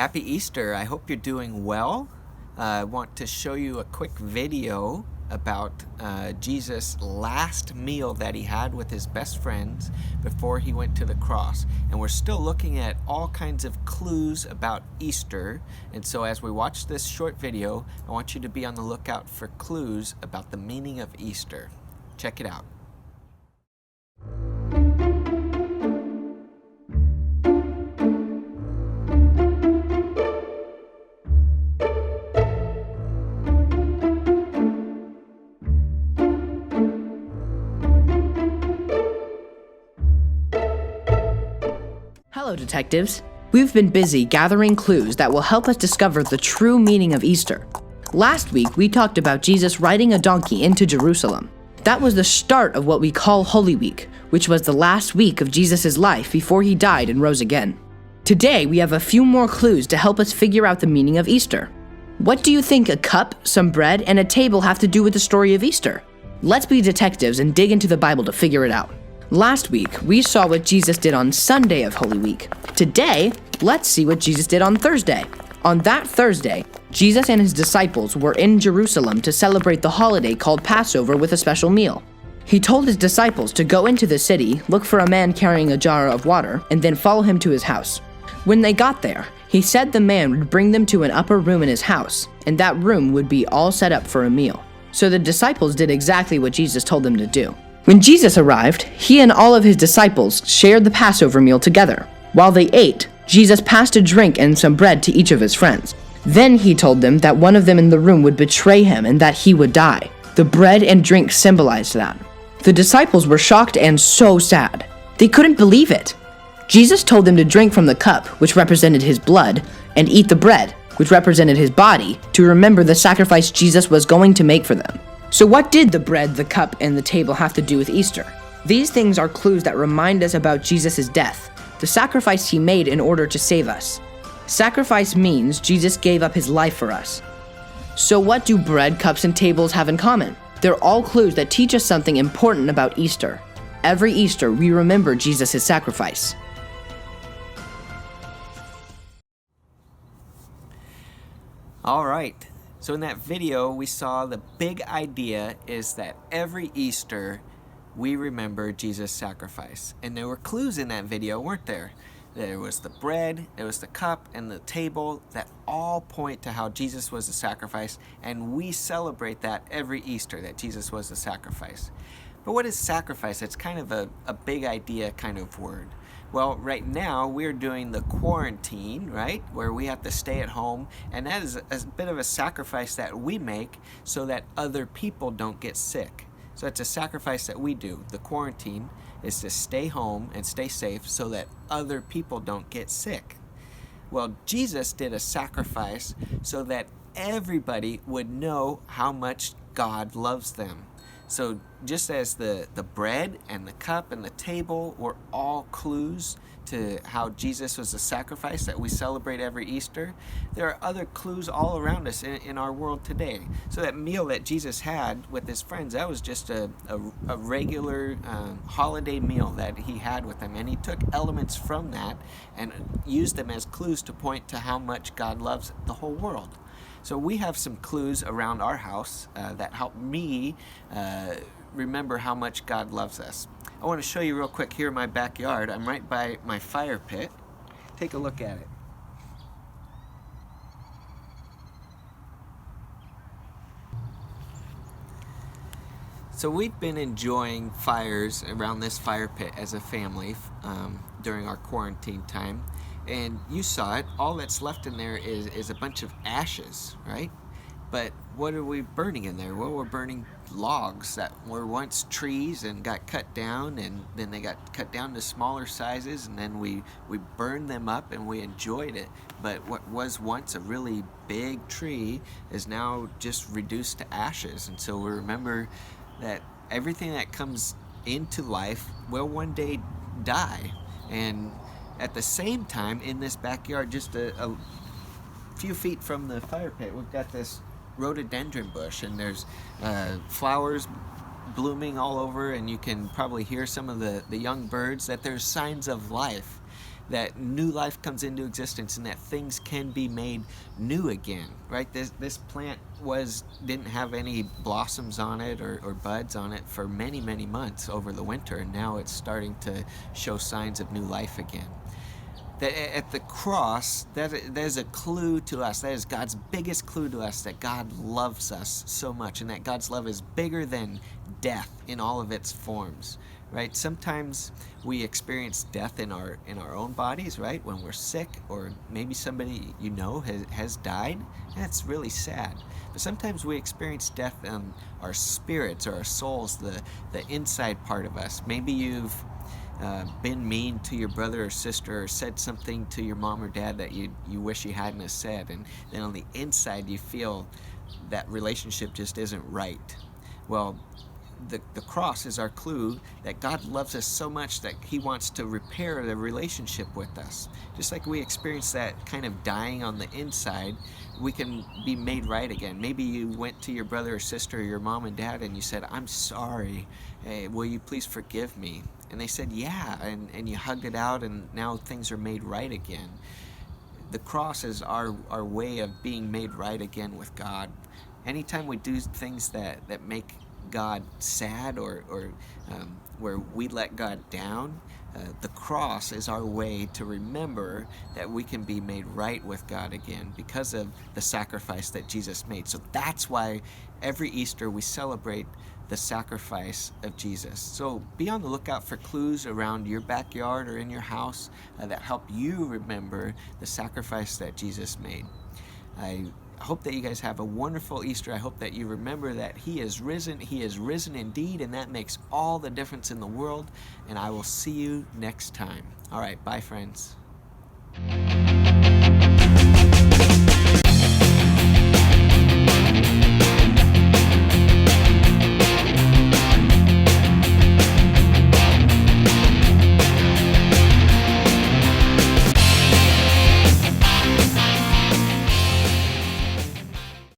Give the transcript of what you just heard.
Happy Easter. I hope you're doing well. I want to show you a quick video about Jesus' last meal that he had with his best friends before he went to the cross. And we're still looking at all kinds of clues about Easter. And so as we watch this short video, I want you to be on the lookout for clues about the meaning of Easter. Check it out. Hello, detectives. We've been busy gathering clues that will help us discover the true meaning of Easter. Last week, we talked about Jesus riding a donkey into Jerusalem. That was the start of what we call Holy Week, which was the last week of Jesus' life before he died and rose again. Today, we have a few more clues to help us figure out the meaning of Easter. What do you think a cup, some bread, and a table have to do with the story of Easter? Let's be detectives and dig into the Bible to figure it out. Last week, we saw what Jesus did on Sunday of Holy Week. Today, let's see what Jesus did on Thursday. On that Thursday, Jesus and his disciples were in Jerusalem to celebrate the holiday called Passover with a special meal. He told his disciples to go into the city, look for a man carrying a jar of water, and then follow him to his house. When they got there, he said the man would bring them to an upper room in his house, and that room would be all set up for a meal. So the disciples did exactly what Jesus told them to do. When Jesus arrived, he and all of his disciples shared the Passover meal together. While they ate, Jesus passed a drink and some bread to each of his friends. Then he told them that one of them in the room would betray him and that he would die. The bread and drink symbolized that. The disciples were shocked and so sad. They couldn't believe it. Jesus told them to drink from the cup, which represented his blood, and eat the bread, which represented his body, to remember the sacrifice Jesus was going to make for them. So what did the bread, the cup, and the table have to do with Easter? These things are clues that remind us about Jesus' death, the sacrifice he made in order to save us. Sacrifice means Jesus gave up his life for us. So what do bread, cups, and tables have in common? They're all clues that teach us something important about Easter. Every Easter, we remember Jesus' sacrifice. All right. So in that video, we saw the big idea is that every Easter, we remember Jesus' sacrifice. And there were clues in that video, weren't there? There was the bread, there was the cup, and the table that all point to how Jesus was the sacrifice. And we celebrate that every Easter, that Jesus was the sacrifice. But what is sacrifice? It's kind of a big idea kind of word. Well, right now we're doing the quarantine, right? Where we have to stay at home, and that is a bit of a sacrifice that we make so that other people don't get sick. So it's a sacrifice that we do. The quarantine is to stay home and stay safe so that other people don't get sick. Well, Jesus did a sacrifice so that everybody would know how much God loves them. So just as the bread and the cup and the table were all clues to how Jesus was the sacrifice that we celebrate every Easter, there are other clues all around us in our world today. So that meal that Jesus had with his friends, that was just a regular holiday meal that he had with them. And he took elements from that and used them as clues to point to how much God loves the whole world. So we have some clues around our house that help me remember how much God loves us. I want to show you real quick here in my backyard. I'm right by my fire pit. Take a look at it. So we've been enjoying fires around this fire pit as a family during our quarantine time. And you saw it, all that's left in there is a bunch of ashes, right? But what are we burning in there? Well, we're burning logs that were once trees and got cut down, and then they got cut down to smaller sizes, and then we burned them up and we enjoyed it. But what was once a really big tree is now just reduced to ashes. And so we remember that everything that comes into life will one day die. And at the same time, in this backyard, just a few feet from the fire pit, we've got this rhododendron bush, and there's flowers blooming all over, and you can probably hear some of the young birds, that there's signs of life. that new life comes into existence and that things can be made new again, right? This plant didn't have any blossoms on it or buds on it for many, many months over the winter, and now it's starting to show signs of new life again. That at the cross, that is a clue to us. That is God's biggest clue to us, that God loves us so much, and that God's love is bigger than death in all of its forms, right? Sometimes we experience death in our own bodies, right? When we're sick, or maybe somebody has died. That's really sad. But sometimes we experience death in our spirits or our souls, the inside part of us. Maybe you've been mean to your brother or sister, or said something to your mom or dad that you wish you hadn't have said, and then on the inside you feel that relationship just isn't right. Well, the cross is our clue that God loves us so much that he wants to repair the relationship with us. Just like we experience that kind of dying on the inside, we can be made right again. Maybe you went to your brother or sister or your mom and dad and you said, "I'm sorry, hey, will you please forgive me?" And they said, "Yeah," and you hugged it out, and now things are made right again. The cross is our way of being made right again with God. Anytime we do things that make God sad, or where we let God down, the cross is our way to remember that we can be made right with God again because of the sacrifice that Jesus made. So that's why every Easter we celebrate the sacrifice of Jesus. So be on the lookout for clues around your backyard or in your house that help you remember the sacrifice that Jesus made. I hope that you guys have a wonderful Easter. I hope that you remember that he is risen. He is risen indeed, and that makes all the difference in the world. And I will see you next time. All right, bye, friends.